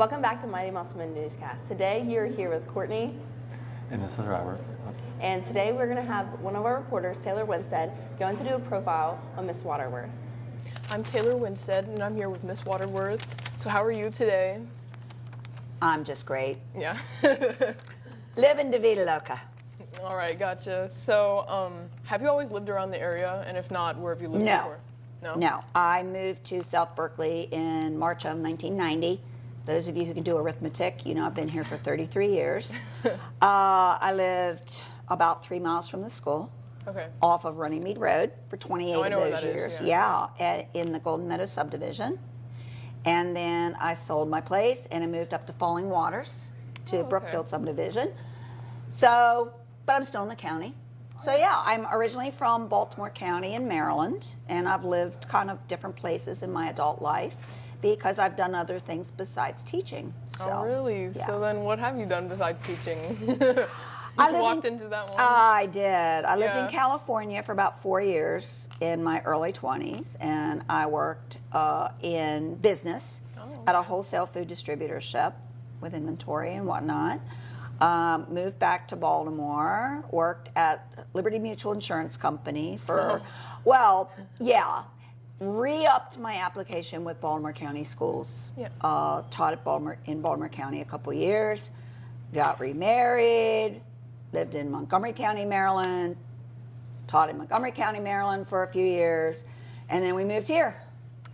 Welcome back to Mighty Musselman Newscast. Today you're here with Courtney. And this is Robert. And today we're going to have one of our reporters, Taylor Winstead, going to do a profile on Miss Waterworth. I'm Taylor Winstead, and I'm here with Miss Waterworth. So how are you today? I'm just great. Yeah. Living de vida loca. All right, gotcha. So have you always lived around the area? And if not, where have you lived before? No. I moved to South Berkeley in March of 1990. Those of you who can do arithmetic, you know I've been here for 33 years. I lived about 3 miles from the school, off of Runnymede Road for 28 of those years. In the Golden Meadow subdivision. And then I sold my place and I moved up to Falling Waters to Brookfield subdivision. So, but I'm still in the county. So yeah, I'm originally from Baltimore County in Maryland, and I've lived kind of different places in my adult life because I've done other things besides teaching. So, oh, really? Yeah. So then what have you done besides teaching? I walked into that one? I did. I lived in California for about 4 years in my early 20s, and I worked in business at a wholesale food distributorship with inventory and whatnot. Moved back to Baltimore, worked at Liberty Mutual Insurance Company for, re-upped my application with Baltimore County Schools. Taught at Baltimore County a couple years, got remarried, lived in Montgomery County, Maryland, taught in Montgomery County, Maryland for a few years, and then we moved here.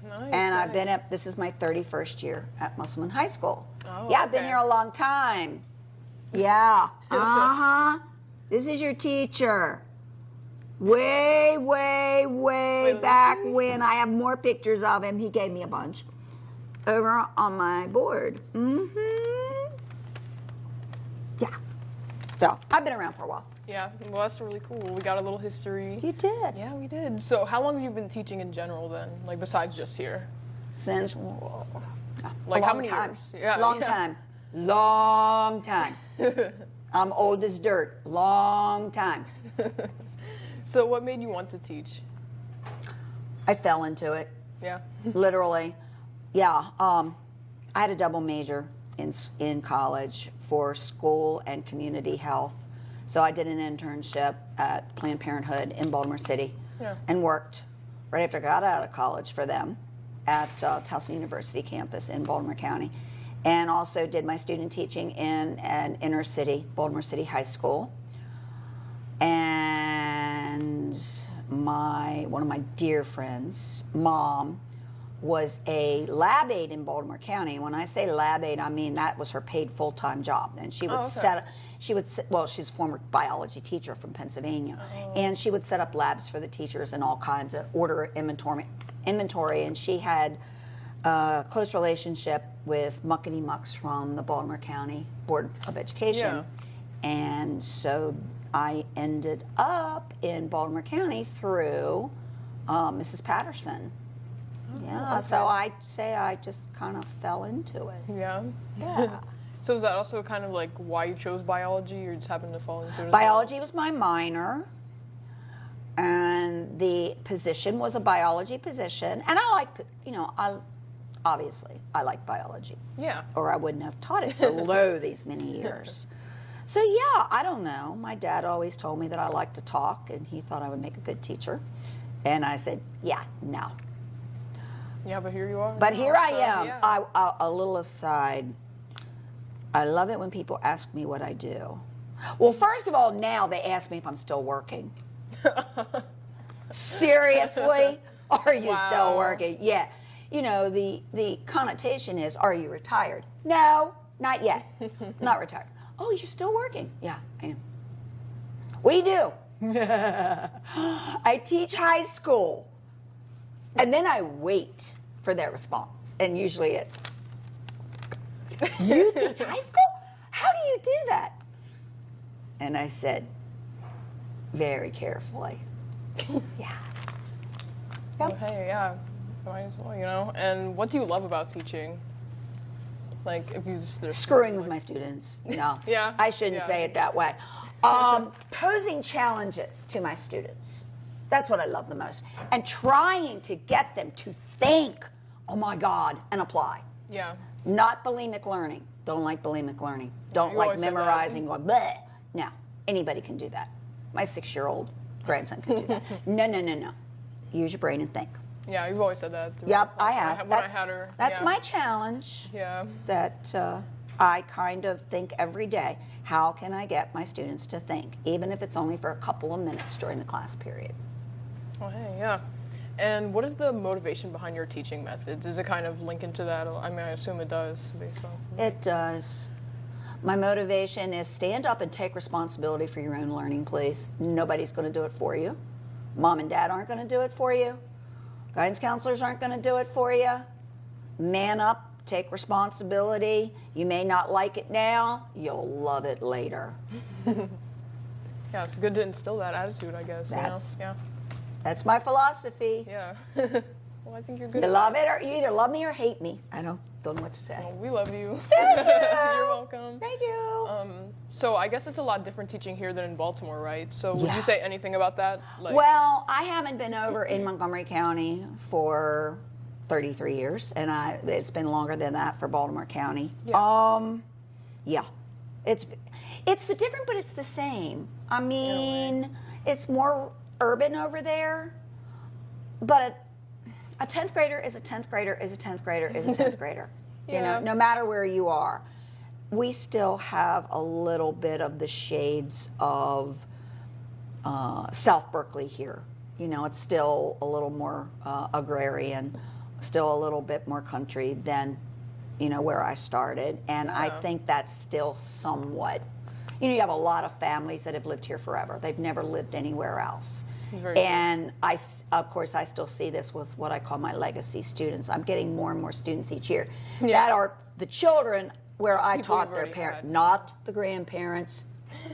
Nice, and I've been at, this is my 31st year at Musselman High School. Oh, I've been here a long time. Yeah. This is your teacher. Way back when. I have more pictures of him. He gave me a bunch. Over on my board. Yeah. So, I've been around for a while. Yeah, well, that's really cool. We got a little history. You did. Yeah, we did. So how long have you been teaching in general then? Like besides just here? Since, like how many years? Yeah, Long time. I'm old as dirt. Long time. So what made you want to teach? I fell into it. Yeah. Literally. Yeah. I had a double major in college for school and community health. So I did an internship at Planned Parenthood in Baltimore City and worked right after I got out of college for them at Towson University campus in Baltimore County. And also did my student teaching in an inner city, Baltimore City High School. And one of my dear friends' mom was a lab aide in Baltimore County. When I say lab aide, I mean that was her paid full-time job. And she would she's a former biology teacher from Pennsylvania. And she would set up labs for the teachers and all kinds of order inventory. And she had a close relationship with Muckety Mucks from the Baltimore County Board of Education. And so I ended up in Baltimore County through Mrs. Patterson. So I'd say I just kind of fell into it. Yeah. So is that also kind of like why you chose biology, or just happened to fall into it? Biology was my minor, and the position was a biology position. And I like, obviously, I like biology. Yeah. Or I wouldn't have taught it for these many years. So yeah, I don't know. My dad always told me that I like to talk, and he thought I would make a good teacher. And I said, no. Yeah, but here you are. But here I am. Yeah. A little aside. I love it when people ask me what I do. Well, first of all, now they ask me if I'm still working. Seriously? Are you still working? Yeah. You know, the connotation is, are you retired? No, not yet. Not retired. Oh, you're still working? Yeah, I am. What do you do? I teach high school. And then I wait for their response. And usually it's, you teach high school? How do you do that? And I said, very carefully. Yeah. Well, hey, yeah, might as well, And what do you love about teaching? Like, if you just... Screwing with my students. No. I shouldn't say it that way. Posing challenges to my students. That's what I love the most. And trying to get them to think, oh my God, and apply. Yeah. Not bulimic learning. Don't like bulimic learning. Don't you like always said that. memorizing. Going, bleh. No, anybody can do that. My 6-year-old grandson can do that. No. Use your brain and think. Yeah, you've always said that. Yep, I have. When I had her. That's yeah. my challenge. Yeah. That I kind of think every day, how can I get my students to think, even if it's only for a couple of minutes during the class period? Oh, hey, yeah. And what is the motivation behind your teaching methods? Does it kind of link into that? I mean, I assume it does, based on... It does. My motivation is stand up and take responsibility for your own learning, please. Nobody's going to do it for you. Mom and dad aren't going to do it for you. Guidance counselors aren't going to do it for you. Man up, take responsibility. You may not like it now, you'll love it later. Yeah, it's good to instill that attitude, I guess. That's my philosophy. Yeah. Well, I think you're good. You at love that. it, or you either love me or hate me. I don't know what to say. Well, we love you. Thank you. You're welcome. Thank you. So I guess it's a lot different teaching here than in Baltimore, right? So would Yeah. you say anything about that? Like, Well, I haven't been over in Montgomery County for 33 years, and it's been longer than that for Baltimore County. Yeah. Yeah. It's the different, but it's the same. I mean, it's more urban over there, but a 10th grader is a 10th grader is a 10th grader is a 10th grader. You know, no matter where you are. We still have a little bit of the shades of South Berkeley here. You know, it's still a little more agrarian, still a little bit more country than, you know, where I started. And I think that's still somewhat, you know, you have a lot of families that have lived here forever. They've never lived anywhere else. And of course, I still see this with what I call my legacy students. I'm getting more and more students each year that are the children where I taught their parents, not the grandparents,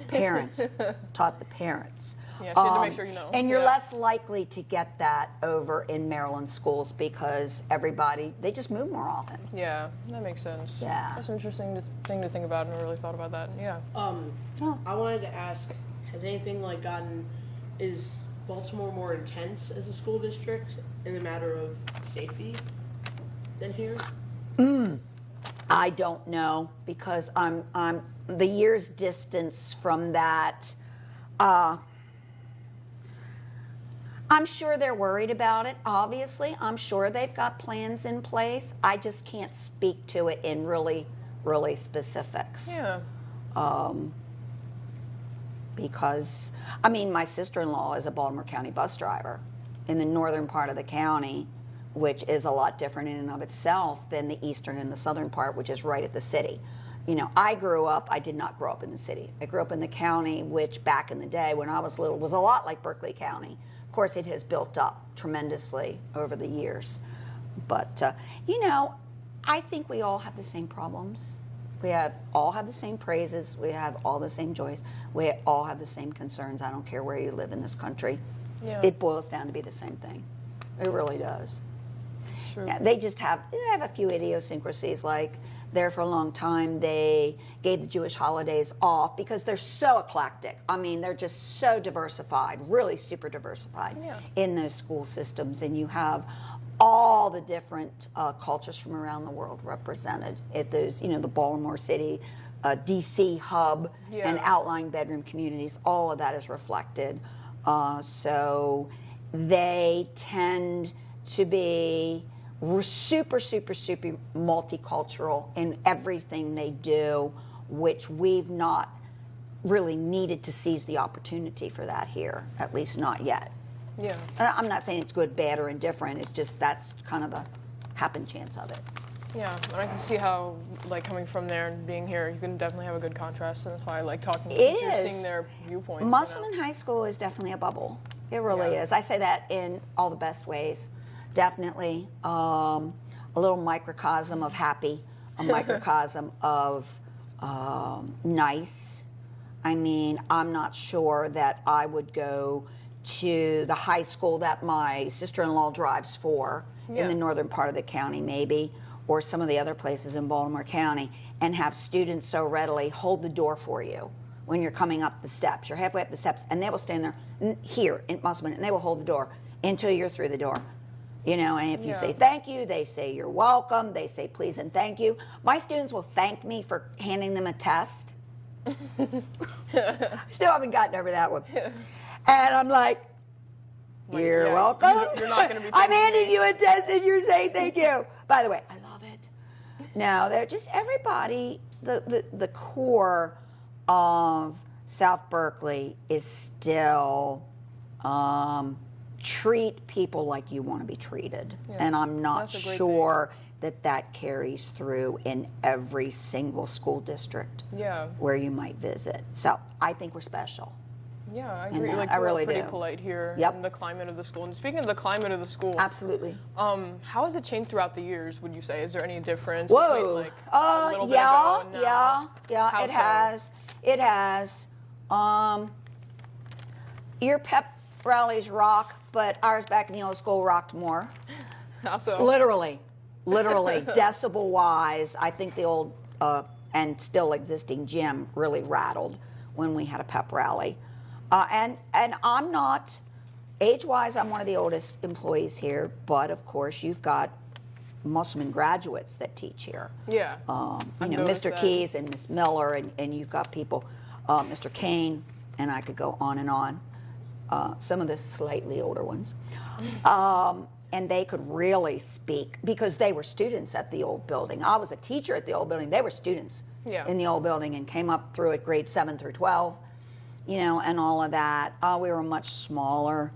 parents, taught the parents. Yeah, she had to make sure you know. And you're less likely to get that over in Maryland schools because they just move more often. Yeah, that makes sense. Yeah. That's an interesting thing to think about. I never really thought about that. Yeah. I wanted to ask, has anything is Baltimore more intense as a school district in the matter of safety than here? I don't know because I'm the year's distance from that. I'm sure they're worried about it. Obviously, I'm sure they've got plans in place. I just can't speak to it in really specifics. Yeah. Because, I mean, my sister-in-law is a Baltimore County bus driver in the northern part of the county, which is a lot different in and of itself than the eastern and the southern part, which is right at the city. You know, I did not grow up in the city. I grew up in the county, which back in the day when I was little was a lot like Berkeley County. Of course, it has built up tremendously over the years. But, you know, I think we all have the same problems. All have the same praises. We have all the same joys. We all have the same concerns. I don't care where you live in this country. Yeah. It boils down to be the same thing. It really does. True. Yeah, they have a few idiosyncrasies. Like there for a long time, they gave the Jewish holidays off because they're so eclectic. I mean, they're just so diversified, really super diversified in those school systems, and you have all the different cultures from around the world represented at those, you know, the Baltimore City, D.C. hub, and outlying bedroom communities. All of that is reflected. So they tend to be super multicultural in everything they do, which we've not really needed to seize the opportunity for that here, at least not yet. Yeah. I'm not saying it's good, bad, or indifferent. It's just that's kind of the happen chance of it. Yeah, and I can see how, like, coming from there and being here, you can definitely have a good contrast, and that's why I like talking to It teachers, is. seeing their viewpoints. Musselman High School is definitely a bubble. It really is. I say that in all the best ways. Definitely a little microcosm of happy, a microcosm of nice. I mean, I'm not sure that I would go to the high school that my sister-in-law drives for in the northern part of the county maybe, or some of the other places in Baltimore County, and have students so readily hold the door for you when you're coming up the steps. You're halfway up the steps, and they will stand there here in Musselman, and they will hold the door until you're through the door. You know, and if you Yeah. say thank you, they say you're welcome, they say please and thank you. My students will thank me for handing them a test. Still haven't gotten over that one. And I'm like, you're yeah, welcome. you're not going to be I'm thanking handing me. you a test and you're saying thank you. By the way, I love it. No, they're just everybody, the core of South Berkeley is still treat people like you want to be treated. Yeah, And I'm not that's a great sure that carries through in every single school district Yeah. where you might visit. So I think we're special. Yeah, I And agree. that- Like, I we're really pretty do. polite here Yep. in the climate of the school. And speaking of the climate of the school, Absolutely. how has it changed throughout the years, would you say? Is there any difference Whoa. between, like, a little bit Yeah, ago and now? yeah, How it so? has. It has. Your pep rallies rock, but ours back in the old school rocked more. How so? Literally, decibel wise, I think the old and still existing gym really rattled when we had a pep rally. And I'm not, age-wise, I'm one of the oldest employees here, but of course you've got Musselman graduates that teach here. Yeah. You know, noticed Mr. that. Keys and Miss Miller, and you've got people, Mr. Kane, and I could go on and on. Some of the slightly older ones. And they could really speak because they were students at the old building. I was a teacher at the old building. They were students Yeah. in the old building and came up through it grades 7 through 12, you know, and all of that. We were a much smaller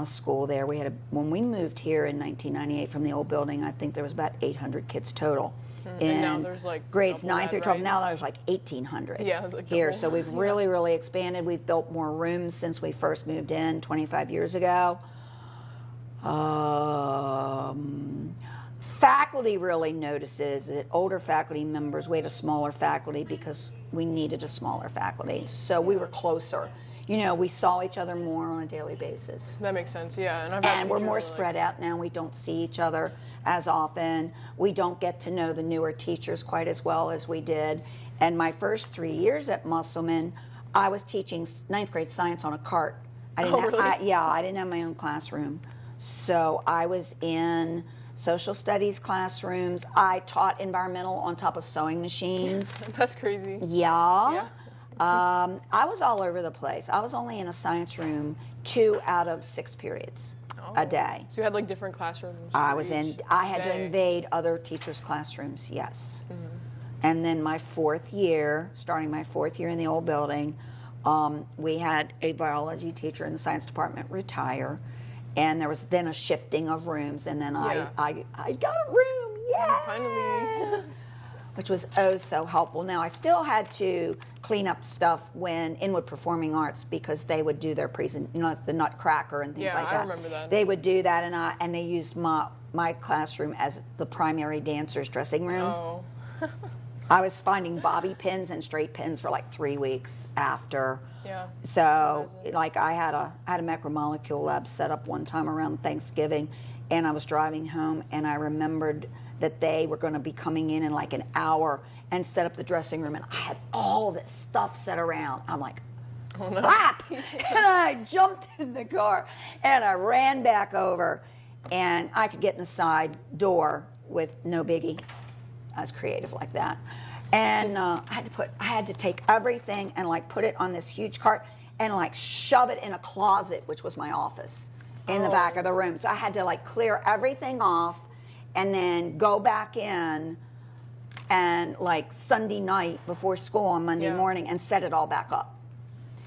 school there. We had when we moved here in 1998 from the old building, I think there was about 800 kids total. And now there's, like, grades double 9 that, through 12. right? Now there's like 1,800 Yeah, it's like here. double. So we've really expanded. We've built more rooms since we first moved in 25 years ago. Faculty really notices that older faculty members, we had a smaller faculty because we needed a smaller faculty. So we were closer. You know, we saw each other more on a daily basis. That makes sense, yeah. And I've had And we're teachers more that are like- spread out now. We don't see each other as often. We don't get to know the newer teachers quite as well as we did. And my first 3 years at Musselman, I was teaching 9th grade science on a cart. I didn't Oh, really? I didn't have my own classroom. So I was in social studies classrooms. I taught environmental on top of sewing machines. That's crazy. Yeah. I was all over the place. I was only in a science room 2 out of 6 periods a day. So you had, like, different classrooms? I for was in. each I had to day. invade other teachers' classrooms. Yes. And then my 4th year, starting my 4th year in the old building, we had a biology teacher in the science department retire, and there was then a shifting of rooms, and then Yeah. I got a room. Yeah. Finally. Which was oh so helpful. Now I still had to clean up stuff when Inwood Performing Arts because they would do their the Nutcracker and things Yeah, like I that. remember that. They would do that, and they used my classroom as the primary dancer's dressing room. Oh. I was finding bobby pins and straight pins for like 3 weeks after. Yeah. So, like, I had a macromolecule lab set up one time around Thanksgiving, and I was driving home, and I remembered that they were going to be coming in like an hour and set up the dressing room, and I had all this stuff set around. I'm like, crap! And I jumped in the car, and I ran back over, and I could get in the side door with no biggie. I was creative like that. And I had to take everything and like put it on this huge cart and like shove it in a closet, which was my office, in the back of the room. So I had to like clear everything off and then go back in and like Sunday night before school on Monday morning and set it all back up.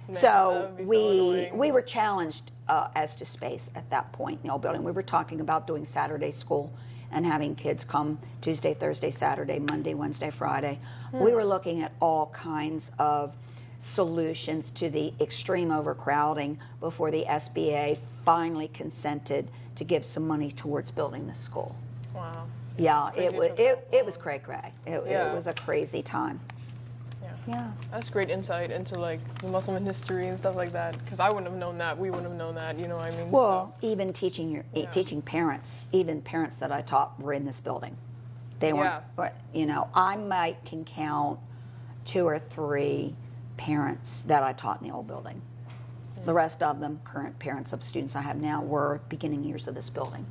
Man, So that would be so annoying. we were challenged as to space at that point in the old building. We were talking about doing Saturday school and having kids come Tuesday, Thursday, Saturday, Monday, Wednesday, Friday. We were looking at all kinds of solutions to the extreme overcrowding before the SBA finally consented to give some money towards building this school. Wow. Yeah, It's crazy it was it took that it was cray-cray. It was a crazy time. Yeah. That's great insight into, like, the Muslim history and stuff like that. Because I wouldn't have known that. We wouldn't have known that. You know what I mean? Well, even teaching parents, even parents that I taught were in this building. They weren't, you know, I can count 2 or 3 parents that I taught in the old building. The rest of them, current parents of students I have now, were beginning years of this building.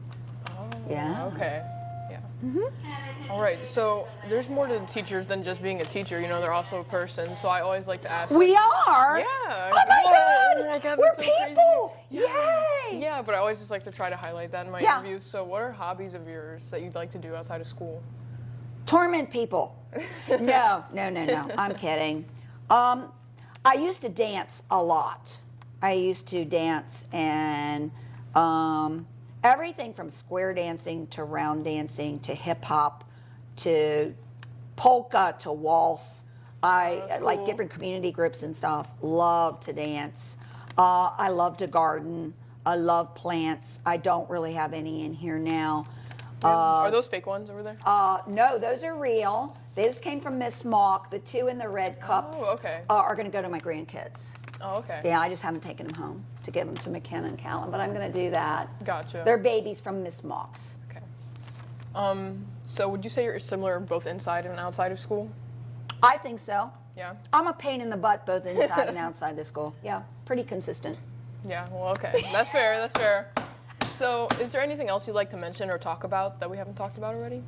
Yeah. Okay. Yeah. All right. So there's more to teachers than just being a teacher. You know, they're also a person. So I always like to ask. We like, are. Yeah. Oh my God. We're that's so crazy. people. Yay. Yeah, but I always just like to try to highlight that in my interviews. So what are hobbies of yours that you'd like to do outside of school? Torment people. No. I'm kidding. I used to dance a lot. I used to dance and everything from square dancing to round dancing to hip hop to polka to waltz. I like cool. different community groups and stuff. Love to dance. I love to garden. I love plants. I don't really have any in here now. Are those fake ones over there? No, those are real. Those came from Miss Mock. The two in the red cups okay. are going to go to my grandkids. Oh, okay. Yeah, I just haven't taken them home to give them to McKenna and Callan, but I'm going to do that. Gotcha. They're babies from Miss Mock's. Okay. So would you say you're similar both inside and outside of school? I think so. Yeah. I'm a pain in the butt both inside and outside the school. Yeah, pretty consistent. Yeah. Well, okay. That's fair. That's fair. So, is there anything else you'd like to mention or talk about that we haven't talked about already?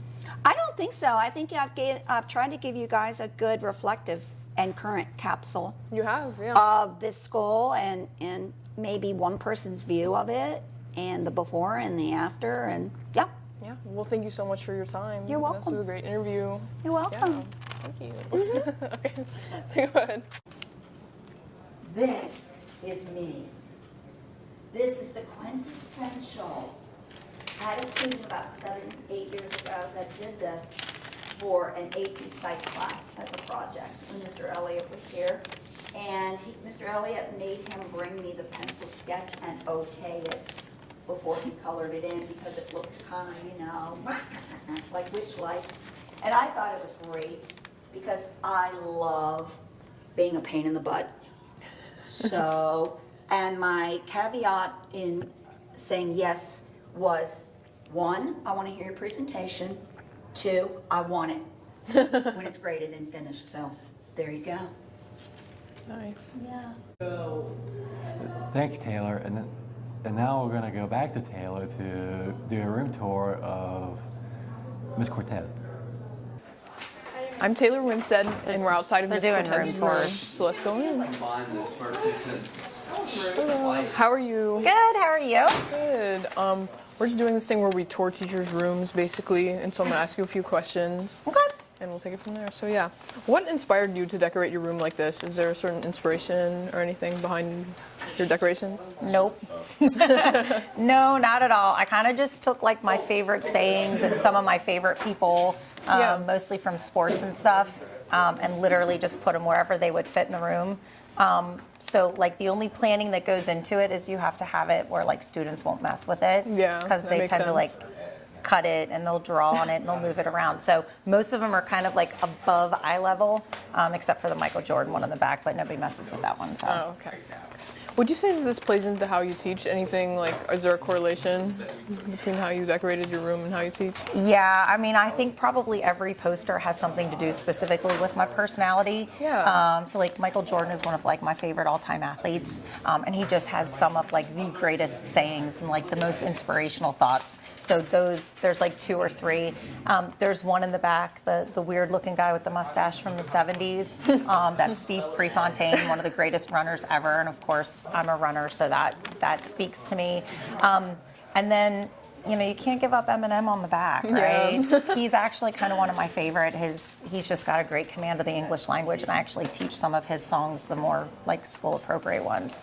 I don't think so. I think I've tried to give you guys a good reflective and current capsule You have, yeah. of this school and maybe one person's view of it and the before and the after and yeah. Yeah. Well, thank you so much for your time. You're welcome. This was a great interview. You're welcome. Yeah. Thank you. Okay. Go ahead. This is me. This is the quintessential. I had a student about 7, 8 years ago that did this for an AP Psych class as a project when Mr. Elliott was here. And Mr. Elliott made him bring me the pencil sketch and okay it before he colored it in because it looked kind of, you know, like witch light. And I thought it was great because I love being a pain in the butt. So, and my caveat in saying yes was, 1, I want to hear your presentation. 2, I want it when it's graded and finished. So, there you go. Nice. Yeah. Thanks, Taylor. And now we're going to go back to Taylor to do a room tour of Miss Cortez. I'm Taylor Winstead, and we're outside of Miss doing Cortez's room room. tours. So let's go in. Hello. How are you? Good, how are you? Good. We're just doing this thing where we tour teachers' rooms, basically, and so I'm going to ask you a few questions. Okay. And we'll take it from there. So yeah, what inspired you to decorate your room like this? Is there a certain inspiration or anything behind your decorations? Nope. No, not at all. I kind of just took like my favorite sayings and some of my favorite people, mostly from sports and stuff, and literally just put them wherever they would fit in the room. So like the only planning that goes into it is you have to have it where like students won't mess with it. Yeah, because that they makes tend to like sense. cut it and they'll draw on it and they'll move it around. So most of them are kind of like above eye level, except for the Michael Jordan one in the back, but nobody messes with that one. So. Oh, okay. Would you say that this plays into how you teach? Anything like, is there a correlation between how you decorated your room and how you teach? Yeah, I mean, I think probably every poster has something to do specifically with my personality. Yeah. So like Michael Jordan is one of like my favorite all-time athletes, and he just has some of like the greatest sayings and like the most inspirational thoughts. So there's like 2 or 3. There's one in the back, the weird-looking guy with the mustache from the 70s. That's Steve Prefontaine, one of the greatest runners ever, and of course I'm a runner, so that speaks to me. And then, you know, you can't give up Eminem on the back, right? Yeah. He's actually kind of one of my favorite. He's just got a great command of the English language, and I actually teach some of his songs, the more like school appropriate ones.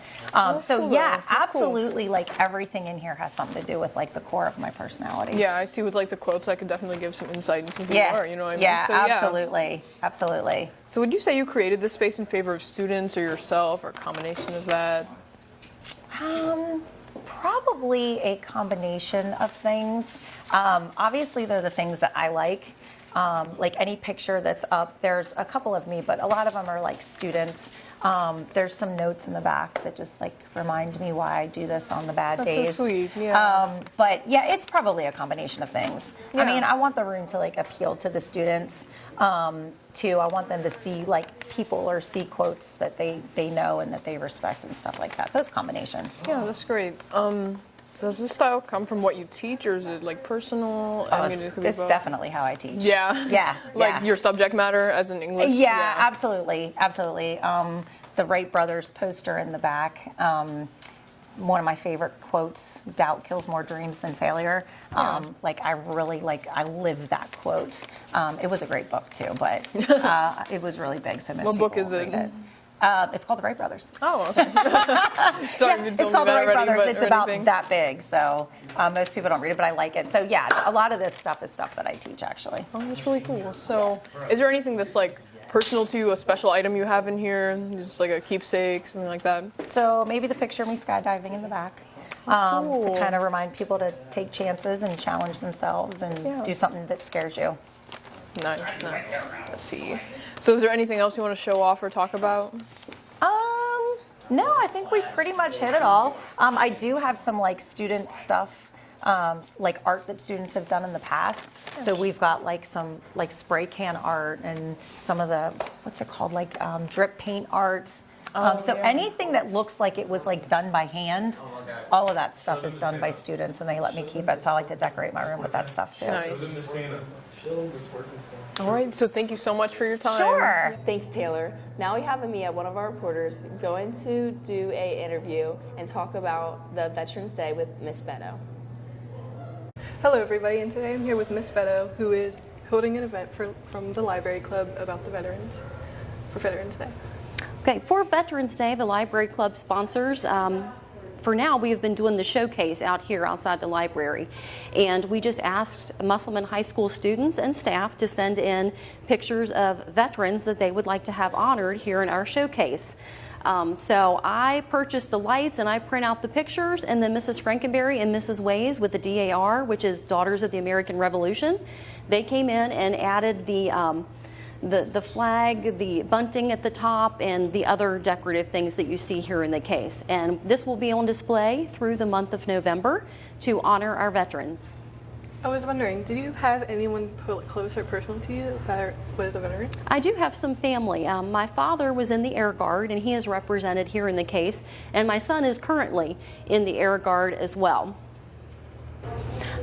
So cool, yeah, though. That's cool. absolutely. Like everything in here has something to do with like the core of my personality. Yeah, I see with like the quotes, I could definitely give some insight into who you are, you know what I mean? Yeah, So, absolutely, absolutely. So would you say you created this space in favor of students or yourself or a combination of that? Probably a combination of things. Obviously, they're the things that I like. Like any picture that's up, there's a couple of me, but a lot of them are like students. There's some notes in the back that just like remind me why I do this on the bad That's days. so sweet, yeah. But yeah, it's probably a combination of things. Yeah. I mean, I want the room to like appeal to the students. Too, I want them to see like people or see quotes that they know and that they respect and stuff like that. So it's a combination. Yeah, that's great. Does this style come from what you teach, or is it like personal? Oh, it could be it's both. definitely how I teach. Yeah. Yeah. Like yeah. your subject matter as in English? Yeah, absolutely, absolutely. The Wright brothers poster in the back. One of my favorite quotes: "Doubt kills more dreams than failure." Like I live that quote. It was a great book too, but it was really big. So most What book people is read it? It's called The Wright Brothers. Oh, okay. Sorry, It's called The Wright Brothers. It's about that big, so most people don't read it, but I like it. So yeah, a lot of this stuff is stuff that I teach actually. Oh, that's really cool. So, is there anything that's like personal to you, a special item you have in here, just like a keepsake, something like that? So maybe the picture of me skydiving in the back. Cool. To kind of remind people to take chances and challenge themselves and do something that scares you. Nice, nice. Let's see. So is there anything else you want to show off or talk about? No, I think we pretty much hit it all. I do have some like student stuff, like art that students have done in the past. So we've got like some like spray can art and some of the, what's it called, like drip paint art. So anything that looks like it was like done by hand, all of that stuff is done by students, and they let me keep it. So I like to decorate my room with that stuff too. Nice. All right, so thank you so much for your time. Sure. Thanks, Taylor. Now we have Amia, one of our reporters, going to do a interview and talk about the Veterans Day with Miss Beto. Hello everybody, and today I'm here with Miss Beto, who is holding an event from the Library Club about the veterans, for Veterans Day. Okay, for Veterans Day, the Library Club sponsors, for now, we have been doing the showcase out here outside the library. And we just asked Musselman High School students and staff to send in pictures of veterans that they would like to have honored here in our showcase. So I purchased the lights and I print out the pictures, and then Mrs. Frankenberry and Mrs. Ways with the DAR, which is Daughters of the American Revolution, they came in and added the flag, the bunting at the top, and the other decorative things that you see here in the case. And this will be on display through the month of November to honor our veterans. I was wondering, did you have anyone close or personal to you that was a veteran? I do have some family. My father was in the Air Guard, and he is represented here in the case, and my son is currently in the Air Guard as well.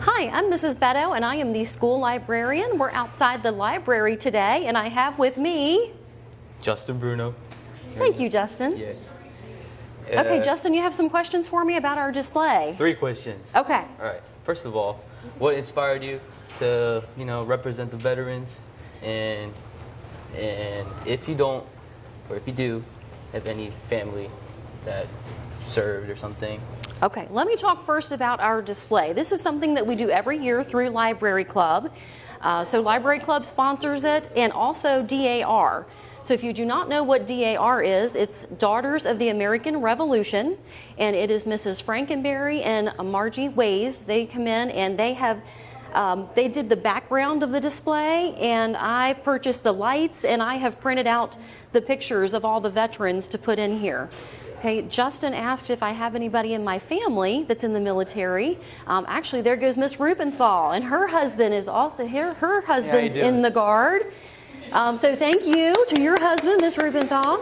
Hi, I'm Mrs. Beto, and I am the school librarian. We're outside the library today, and I have with me Justin Bruno. Thank you, Justin. Yeah. Okay, Justin, you have some questions for me about our display? 3 questions. Okay. All right. First of all, what inspired you to, represent the veterans, and if you don't, or if you do, have any family that served or something? Okay, let me talk first about our display. This is something that we do every year through Library Club. So Library Club sponsors it, and also DAR. So if you do not know what DAR is, it's Daughters of the American Revolution, and it is Mrs. Frankenberry and Margie Ways. They come in and they have, they did the background of the display, and I purchased the lights, and I have printed out the pictures of all the veterans to put in here. Okay, Justin asked if I have anybody in my family that's in the military. Actually, there goes Miss Rubenthal, and her husband is also here. Her husband's in the Guard. So thank you to your husband, Miss Rubenthal.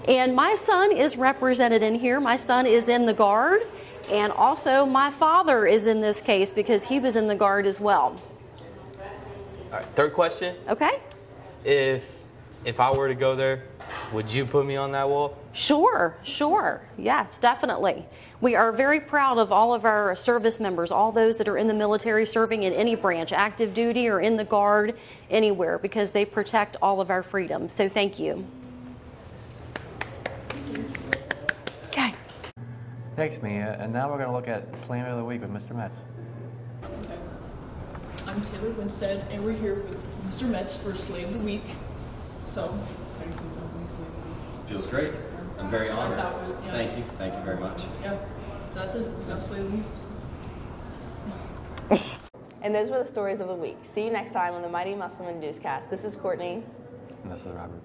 And my son is represented in here. My son is in the Guard, and also my father is in this case because he was in the Guard as well. All right. 3rd question. Okay. If I were to go there, would you put me on that wall? Sure. Yes, definitely. We are very proud of all of our service members, all those that are in the military serving in any branch, active duty or in the Guard, anywhere, because they protect all of our freedoms. So thank you. Okay. Thanks, Mia. And now we're going to look at Slammer of the Week with Mr. Metz. Okay. I'm Taylor Winstead, and we're here with Mr. Metz for Slay of the Week. So, how do you feel about being Slay of the Week? Feels great. I'm very honored. Nice outfit, yeah. Thank you. Thank you very much. Yeah. So that's it. That's Slay of the Week. And those were the stories of the week. See you next time on the Mighty Musselman Newscast. This is Courtney. And this is Robert.